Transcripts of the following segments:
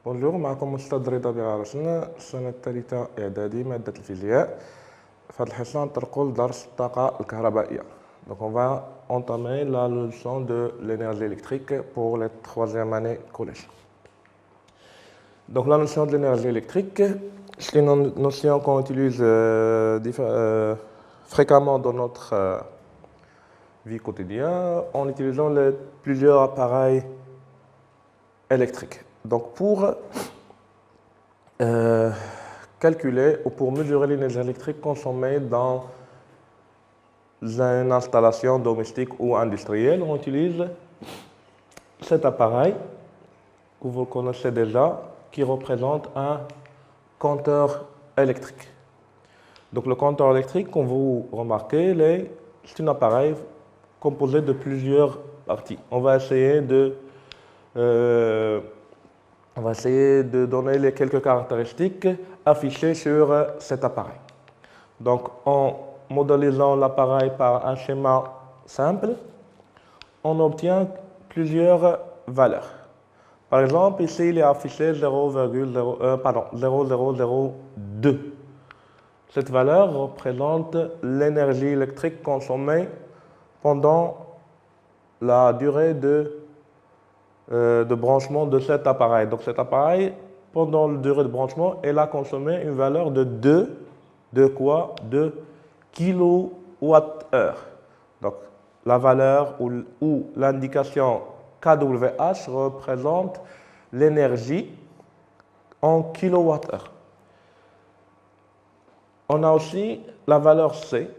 بونجور، معكم أستاذ رضا بغارشن، السنة الثالثة إعدادي مادة الفيزياء. في هذه الحصة نطرقوا لدرس الطاقة الكهربائية. Donc on va entamer la leçon de l'énergie électrique pour la troisième année collège. Donc la notion de l'énergie électrique, c'est une notion qu'on utilise fréquemment dans notre vie quotidienne en utilisant plusieurs appareils électriques. Donc pour calculer ou pour mesurer l'énergie électrique consommée dans une installation domestique ou industrielle, on utilise cet appareil que vous connaissez déjà, qui représente un compteur électrique. Donc le compteur électrique, comme vous remarquez, c'est un appareil composé de plusieurs parties. On va essayer de donner les quelques caractéristiques affichées sur cet appareil. Donc en modélisant l'appareil par un schéma simple, on obtient plusieurs valeurs. Par exemple, ici, il est affiché 0,0002. Cette valeur représente l'énergie électrique consommée pendant la durée de branchement de cet appareil. Donc cet appareil, pendant la durée de branchement, il a consommé une valeur de 2 kWh. Donc la valeur ou l'indication kWh représente l'énergie en kWh. On a aussi la valeur C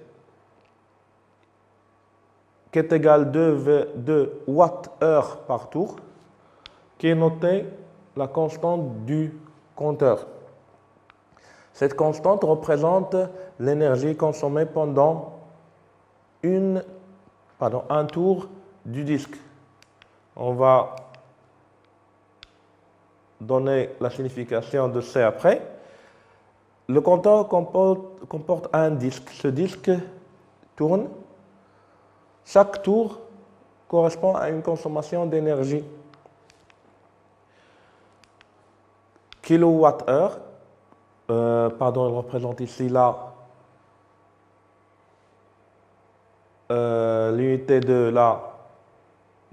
qui est égale 2 Wh par tour, qui est notée la constante du compteur. Cette constante représente l'énergie consommée pendant un tour du disque. On va donner la signification de C après. Le compteur comporte un disque. Ce disque tourne. Chaque tour correspond à une consommation d'énergie. Kilowattheure, il représente ici l'unité de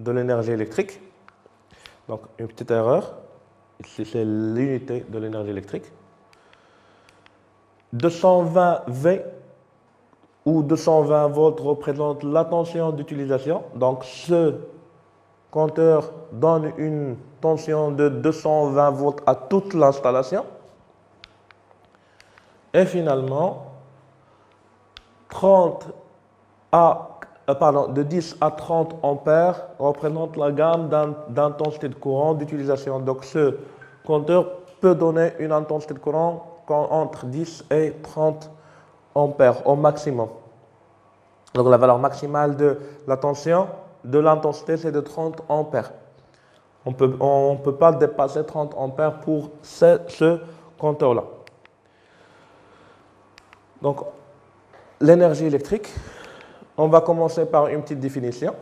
l'énergie électrique. Donc une petite erreur. Ici c'est l'unité de l'énergie électrique. 220 V ou 220 volts représente la tension d'utilisation. Donc ce compteur donne une tension de 220 volts à toute l'installation. Et finalement, de 10 à 30 ampères représente la gamme d'intensité de courant d'utilisation. Donc ce compteur peut donner une intensité de courant entre 10 et 30 ampères au maximum. Donc la valeur maximale de la tension de l'intensité, c'est de 30 ampères. On ne peut pas dépasser 30 ampères pour ce compteur-là. Donc, l'énergie électrique, on va commencer par une petite définition.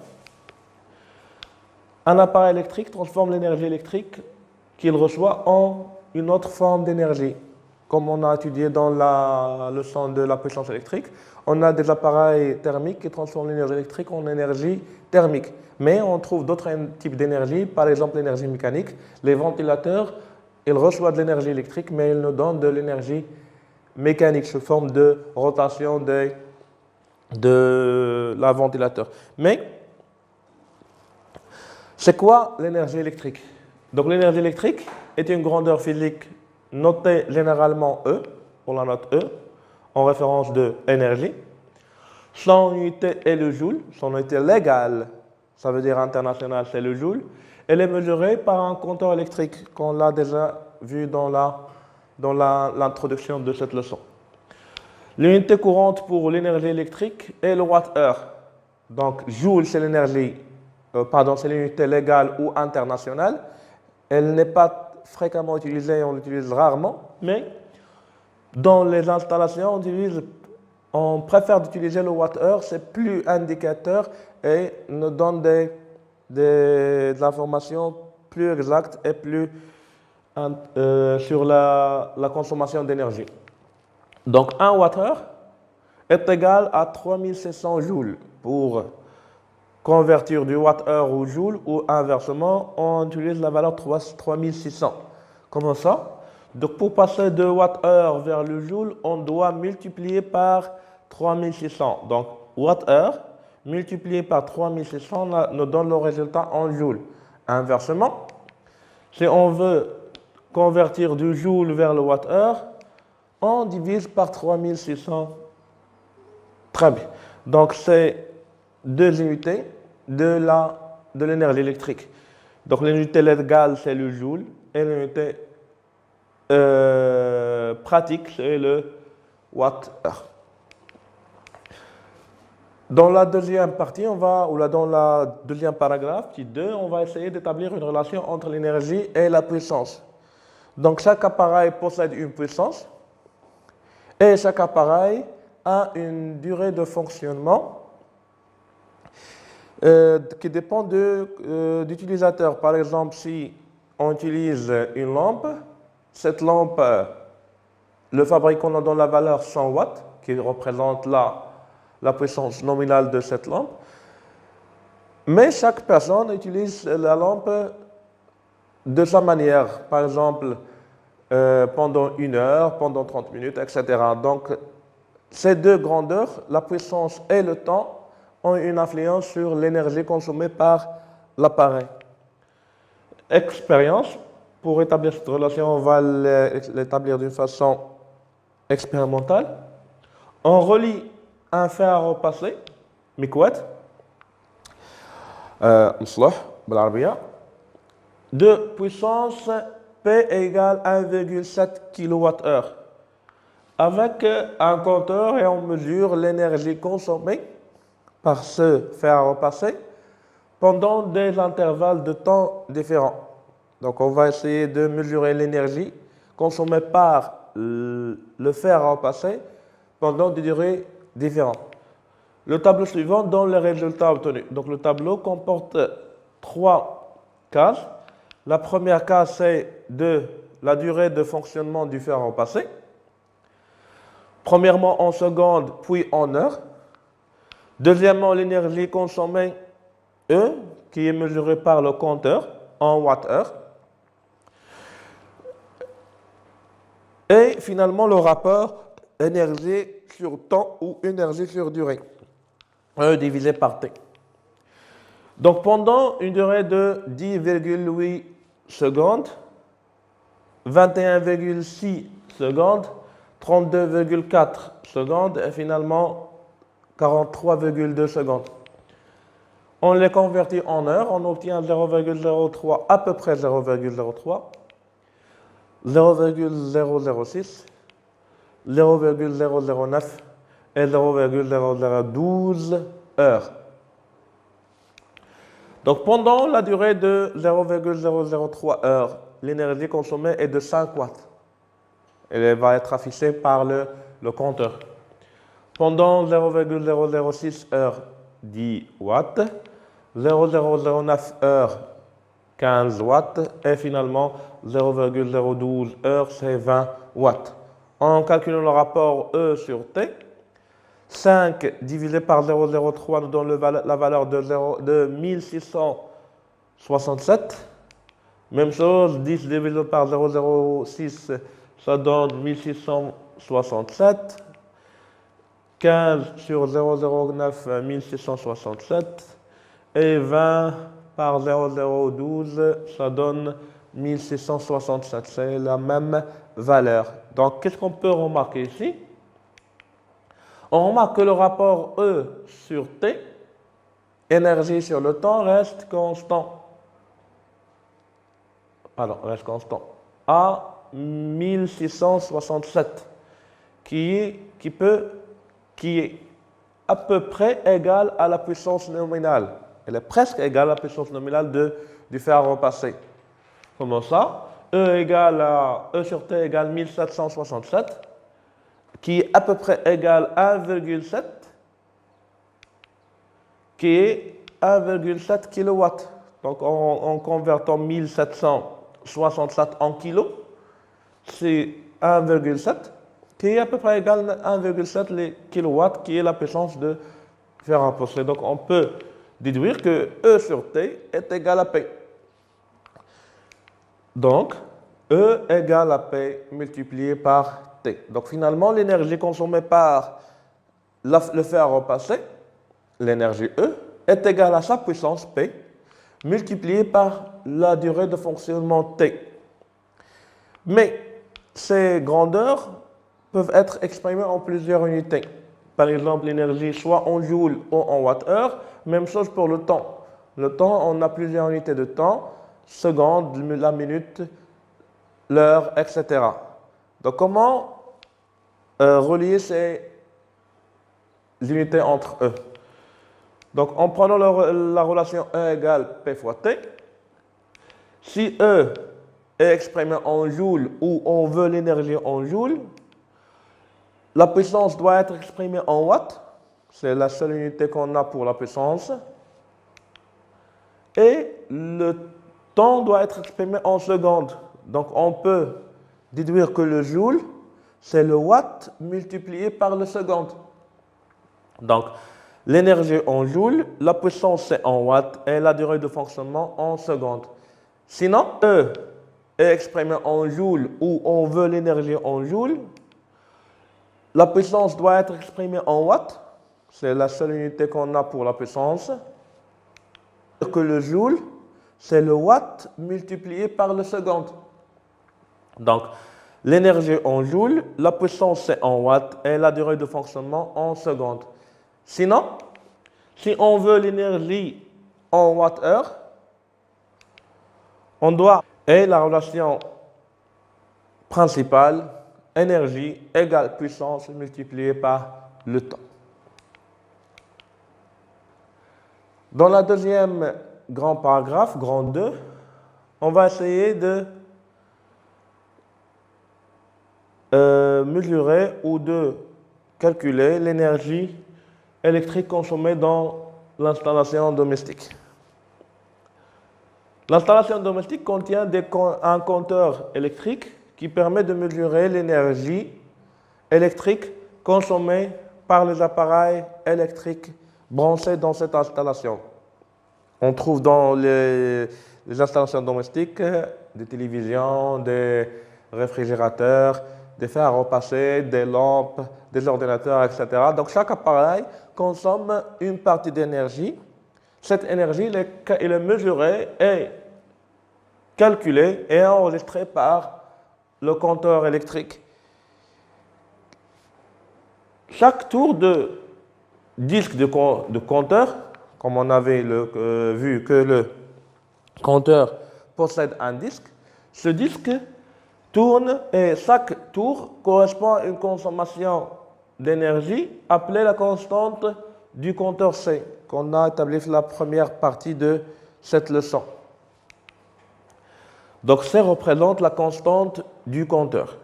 Un appareil électrique transforme l'énergie électrique qu'il reçoit en une autre forme d'énergie. Comme on a étudié dans la leçon de la puissance électrique, on a des appareils thermiques qui transforment l'énergie électrique en énergie thermique. Mais on trouve d'autres types d'énergie, par exemple l'énergie mécanique. Les ventilateurs, ils reçoivent de l'énergie électrique, mais ils nous donnent de l'énergie mécanique sous forme de rotation de la ventilateur. Mais c'est quoi l'énergie électrique? Donc l'énergie électrique est une grandeur physique notée généralement E, pour la note E, en référence de énergie. Son unité est le joule, son unité légale, ça veut dire international, c'est le joule. Elle est mesurée par un compteur électrique, qu'on l'a déjà vu dans l'introduction de cette leçon. L'unité courante pour l'énergie électrique est le wattheure. Donc joule, c'est c'est l'unité légale ou internationale. Elle n'est pas fréquemment utilisée, on l'utilise rarement, mais dans les installations, on préfère d'utiliser le wattheure, c'est plus indicateur et nous donne des informations plus exactes et plus sur la consommation d'énergie. Donc 1 Wh est égal à 3500 joules. Pour convertir du Wh au joule ou inversement, on utilise la valeur 3600. Comment ça? Donc pour passer de Wh vers le joule, on doit multiplier par 3600. Donc Wh multiplié par 3600 nous donne le résultat en joules. Inversement, si on veut convertir du joule vers le Wh, on divise par 3600. Très bien. Donc c'est deux unités de l'énergie électrique. Donc l'unité légale, c'est le joule, et l'unité pratique, c'est le Wh. Dans la deuxième partie, dans la deuxième paragraphe, petit 2, on va essayer d'établir une relation entre l'énergie et la puissance. Donc chaque appareil possède une puissance et chaque appareil a une durée de fonctionnement qui dépend d'utilisateur. Par exemple, si on utilise une lampe, cette lampe, le fabricant nous donne la valeur 100 watts, qui représente la puissance nominale de cette lampe. Mais chaque personne utilise la lampe de sa manière. Par exemple, pendant 1 heure, pendant 30 minutes, etc. Donc, ces deux grandeurs, la puissance et le temps, ont une influence sur l'énergie consommée par l'appareil. Expérience. Pour établir cette relation, on va l'établir d'une façon expérimentale. On relie un fer à repasser, مكواة, مصلح بالعربية, de puissance P égale 1,7 kWh. Avec un compteur et on mesure l'énergie consommée par ce fer à repasser pendant des intervalles de temps différents. Donc on va essayer de mesurer l'énergie consommée par le fer à repasser pendant des durées différentes. Le tableau suivant donne les résultats obtenus. Donc le tableau comporte 3 cases. La première case, c'est de la durée de fonctionnement du fer à repasser. Premièrement en secondes, puis en heures. Deuxièmement, l'énergie consommée, E, qui est mesurée par le compteur en watts-heure. Et finalement, le rapport énergie sur temps ou énergie sur durée, E divisé par T. Donc pendant une durée de 10,8 secondes, 21,6 secondes, 32,4 secondes et finalement 43,2 secondes. On les convertit en heures, on obtient 0,03, à peu près 0,03, 0,006, 0,009 et 0,0012 heures. Donc pendant la durée de 0,003 heures, l'énergie consommée est de 5 watts. Elle va être affichée par le compteur. Pendant 0,006 heures, 10 watts, 0,009 heures, 15 watts, et finalement 0,012 heures, c'est 20 watts. En calculant le rapport E sur T, 5 divisé par 0,03 nous donne la valeur de 1667. Même chose, 10 divisé par 0,06, ça donne 1667. 15 sur 0,09, 1667. Et 20 par 0,012, ça donne 1667. C'est la même valeur. Donc, qu'est-ce qu'on peut remarquer ici? On remarque que le rapport E sur T, énergie sur le temps, reste constant. Pardon, reste constant. À 1667, qui est à peu près égal à la puissance nominale. Elle est presque égale à la puissance nominale du fer à repasser. Comment ça? E sur T égale 1767, qui est à peu près égal à 1,7, qui est 1,7 kW. Donc en convertant 1767 67 en kilos, c'est 1,7, qui est à peu près égal à 1,7 les kilowatts, qui est la puissance de fer à repasser. Donc, on peut déduire que E sur T est égal à P. Donc, E égale à P multiplié par T. Donc, finalement, l'énergie consommée par le fer à repasser, l'énergie E, est égale à sa puissance P multiplié par la durée de fonctionnement T. Mais ces grandeurs peuvent être exprimées en plusieurs unités. Par exemple, l'énergie soit en joules ou en watts-heure. Même chose pour le temps. Le temps, on a plusieurs unités de temps, secondes, la minute, l'heure, etc. Donc, comment relier ces unités entre eux? Donc, en prenant la relation E égale P fois T, si E est exprimé en joules ou on veut l'énergie en joules, la puissance doit être exprimée en watts. C'est la seule unité qu'on a pour la puissance. Et le temps doit être exprimé en secondes. Donc, on peut déduire que le joule, c'est le watt multiplié par le seconde. Donc, l'énergie en joules, la puissance c'est en watts et la durée de fonctionnement en secondes. Sinon, E est exprimé en joules ou on veut l'énergie en joules, la puissance doit être exprimée en watts. C'est la seule unité qu'on a pour la puissance. Que le joule, c'est le watt multiplié par le seconde. Donc, l'énergie en joules, la puissance c'est en watts et la durée de fonctionnement en secondes. Sinon, si on veut l'énergie en watts-heure, on doit, et la relation principale, énergie égale puissance multipliée par le temps. Dans la deuxième grand paragraphe, grand 2, on va essayer de mesurer ou de calculer l'énergie électrique consommée dans l'installation domestique. L'installation domestique contient un compteur électrique qui permet de mesurer l'énergie électrique consommée par les appareils électriques branchés dans cette installation. On trouve dans les installations domestiques des télévisions, des réfrigérateurs, des fers à repasser, des lampes, des ordinateurs, etc. Donc chaque appareil consomme une partie d'énergie. Cette énergie elle est mesurée et calculée et enregistrée par le compteur électrique. Chaque tour de disque de compteur, comme on avait vu que le compteur possède un disque, ce disque tourne et chaque tour correspond à une consommation d'énergie appelée la constante du compteur C, qu'on a établi la première partie de cette leçon. Donc, C représente la constante du compteur.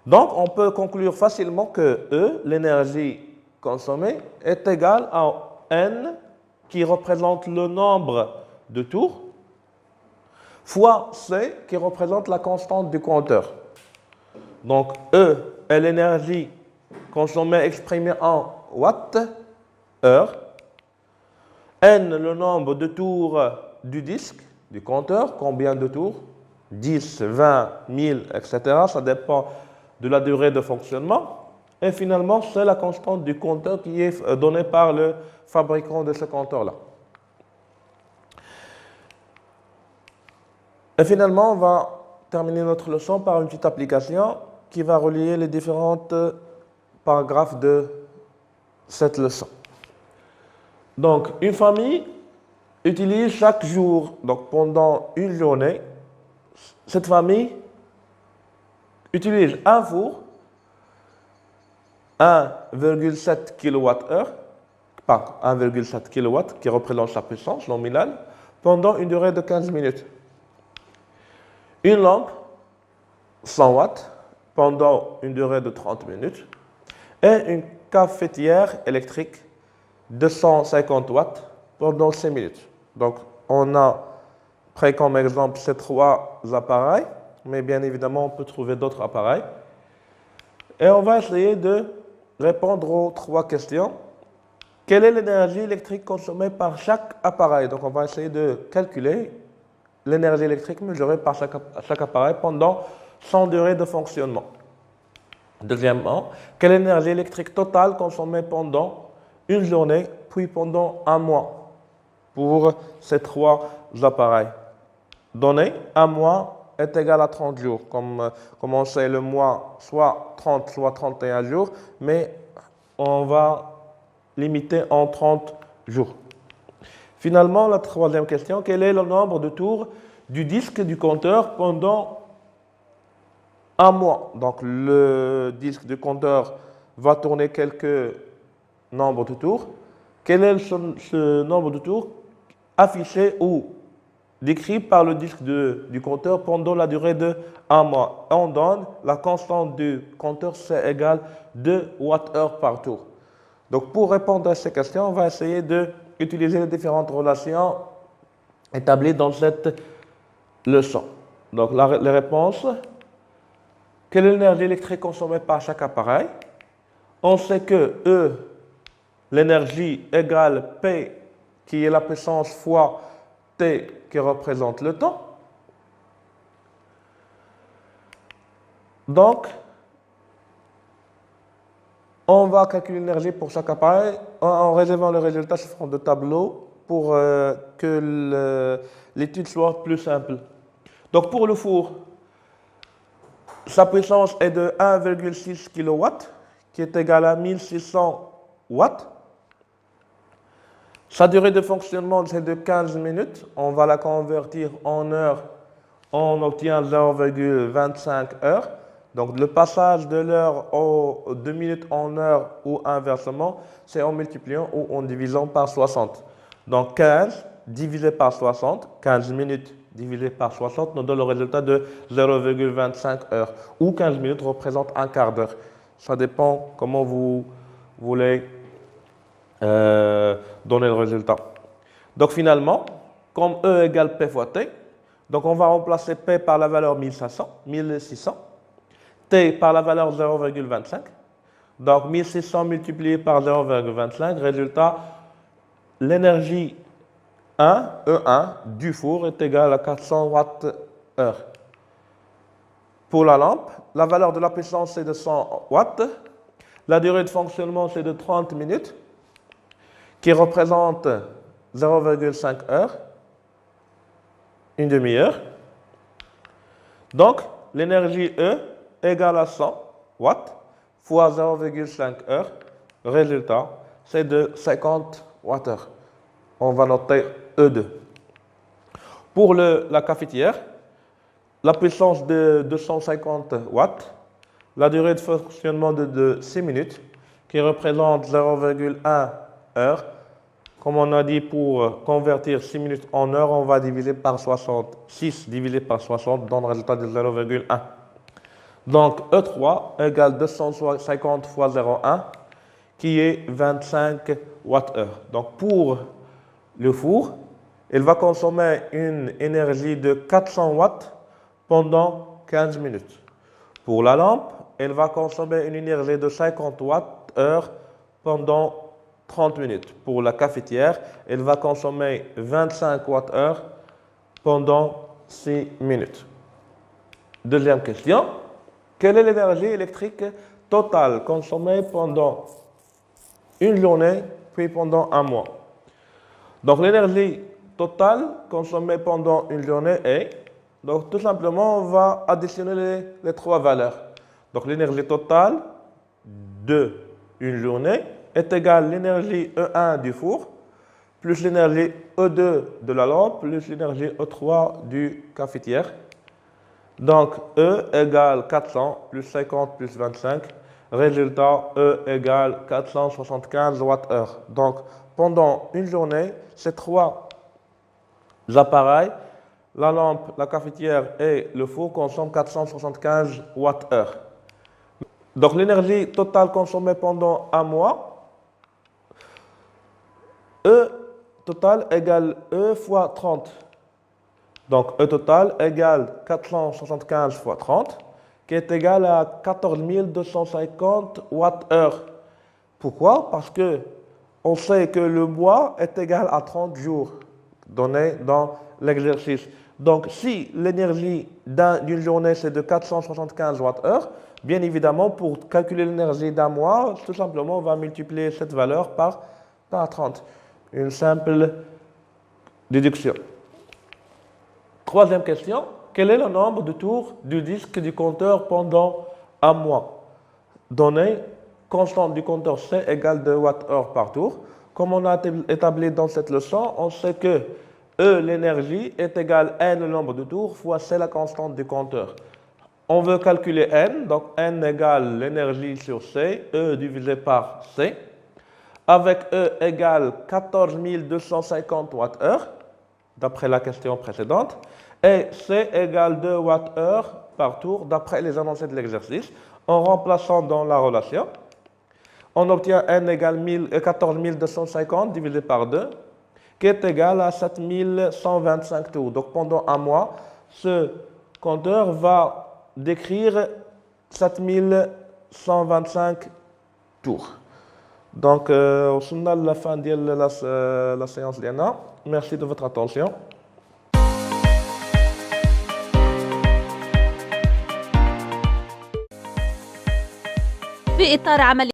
Donc, on peut conclure facilement que E, l'énergie consommée, est égale à N, qui représente le nombre de tours, fois C, qui représente la constante du compteur. Donc, E est l'énergie consommée exprimée en watts-heure. N, le nombre de tours du disque, du compteur, combien de tours? 10, 20, 1000, etc. Ça dépend de la durée de fonctionnement. Et finalement, c'est la constante du compteur qui est donnée par le fabricant de ce compteur-là. Et finalement, on va terminer notre leçon par une petite application qui va relier les différents paragraphes de cette leçon. Donc, une famille utilise chaque jour, donc pendant une journée, cette famille utilise un four, 1,7 kWh, pas 1,7 kW qui représente sa puissance nominale, pendant une durée de 15 minutes. Une lampe, 100 watts, pendant une durée de 30 minutes. Et une cafetière électrique, 250 watts, pendant 5 minutes. Donc, on a pris comme exemple ces trois appareils, mais bien évidemment, on peut trouver d'autres appareils. Et on va essayer de répondre aux trois questions. Quelle est l'énergie électrique consommée par chaque appareil? Donc, on va essayer de calculer l'énergie électrique mesurée par chaque appareil pendant son durée de fonctionnement. Deuxièmement, quelle est l'énergie électrique totale consommée pendant une journée, puis pendant un mois pour ces trois appareils? Donné, un mois est égal à 30 jours. Comme on sait, le mois, soit 30, soit 31 jours, mais on va limiter en 30 jours. Finalement, la troisième question, quel est le nombre de tours du disque du compteur pendant un mois? Donc, le disque du compteur va tourner quelques nombres de tours. Quel est ce nombre de tours affiché ou décrit par le disque du compteur pendant la durée de un mois? On donne la constante du compteur, c'est égal 2 Wh par tour. Donc, pour répondre à ces questions, on va essayer d'utiliser les différentes relations établies dans cette leçon. Donc, les réponses. Quelle est l'énergie électrique consommée par chaque appareil? On sait que E, l'énergie égale P, qui est la puissance fois T, qui représente le temps. Donc, on va calculer l'énergie pour chaque appareil en réservant le résultat sous forme de tableau pour que l'étude soit plus simple. Donc, pour le four, sa puissance est de 1,6 kW, qui est égale à 1600 watts. Sa durée de fonctionnement, c'est de 15 minutes. On va la convertir en heures. On obtient 0,25 heures. Donc, le passage de l'heure aux 2 minutes en heure ou inversement, c'est en multipliant ou en divisant par 60. Donc, 15 divisé par 60, 15 minutes divisé par 60 nous donne le résultat de 0,25 heures. Ou 15 minutes représente un quart d'heure. Ça dépend comment vous voulez donner le résultat. Donc, finalement, comme E égale P fois T, donc on va remplacer P par la valeur 1600. T par la valeur 0,25. Donc, 1600 multiplié par 0,25, résultat, l'énergie 1, E1 du four est égale à 400 Wh. Pour la lampe, la valeur de la puissance est de 100 watts. La durée de fonctionnement, c'est de 30 minutes, qui représente 0,5 heures, une demi-heure. Donc, l'énergie E égale à 100 watts fois 0,5 heures. Résultat, c'est de 50 Wh. On va noter E2. Pour la cafetière, la puissance de 250 watts, la durée de fonctionnement de 6 minutes, qui représente 0,1 heure. Comme on a dit, pour convertir 6 minutes en heure, on va diviser par 60. 6 divisé par 60 donne le résultat de 0,1. Donc, E3 égale 250 fois 0,1, qui est 25 Wh. Donc, pour le four, il va consommer une énergie de 400 watts pendant 15 minutes. Pour la lampe, elle va consommer une énergie de 50 Wh pendant 30 minutes. Pour la cafetière, elle va consommer 25 Wh pendant 6 minutes. Deuxième question. Quelle est l'énergie électrique totale consommée pendant une journée, puis pendant un mois? Donc, l'énergie totale consommée pendant une journée est, donc tout simplement, on va additionner les trois valeurs. Donc, l'énergie totale de une journée est égale à l'énergie E1 du four, plus l'énergie E2 de la lampe, plus l'énergie E3 du cafetière. Donc, E égale 400 plus 50 plus 25. Résultat, E égale 475 Wh. Donc, pendant une journée, ces trois appareils, la lampe, la cafetière et le four, consomment 475 Wh. Donc, l'énergie totale consommée pendant un mois, E total égale E fois 30. Donc, E total égale 475 fois 30, qui est égal à 14 250 Wh. Pourquoi? Parce que on sait que le mois est égal à 30 jours, donné dans l'exercice. Donc, si l'énergie d'une journée, c'est de 475 Wh, bien évidemment, pour calculer l'énergie d'un mois, tout simplement, on va multiplier cette valeur par 30. Une simple déduction. Troisième question, quel est le nombre de tours du disque du compteur pendant un mois? Donné, constante du compteur C égale 2 Wh par tour. Comme on a établi dans cette leçon, on sait que E, l'énergie, est égal à N, le nombre de tours, fois C, la constante du compteur. On veut calculer N, donc N égale l'énergie sur C, E divisé par C, avec E égale 14 250 Wh, d'après la question précédente, et C égale 2 Wh par tour, d'après les énoncés de l'exercice. En remplaçant dans la relation, on obtient N égale 14 250 divisé par 2, qui est égal à 7125 tours. Donc pendant un mois, ce compteur va décrire 7125 tours. Donc, on a la fin de la séance d'Anna. Merci de votre attention. في إطار عمل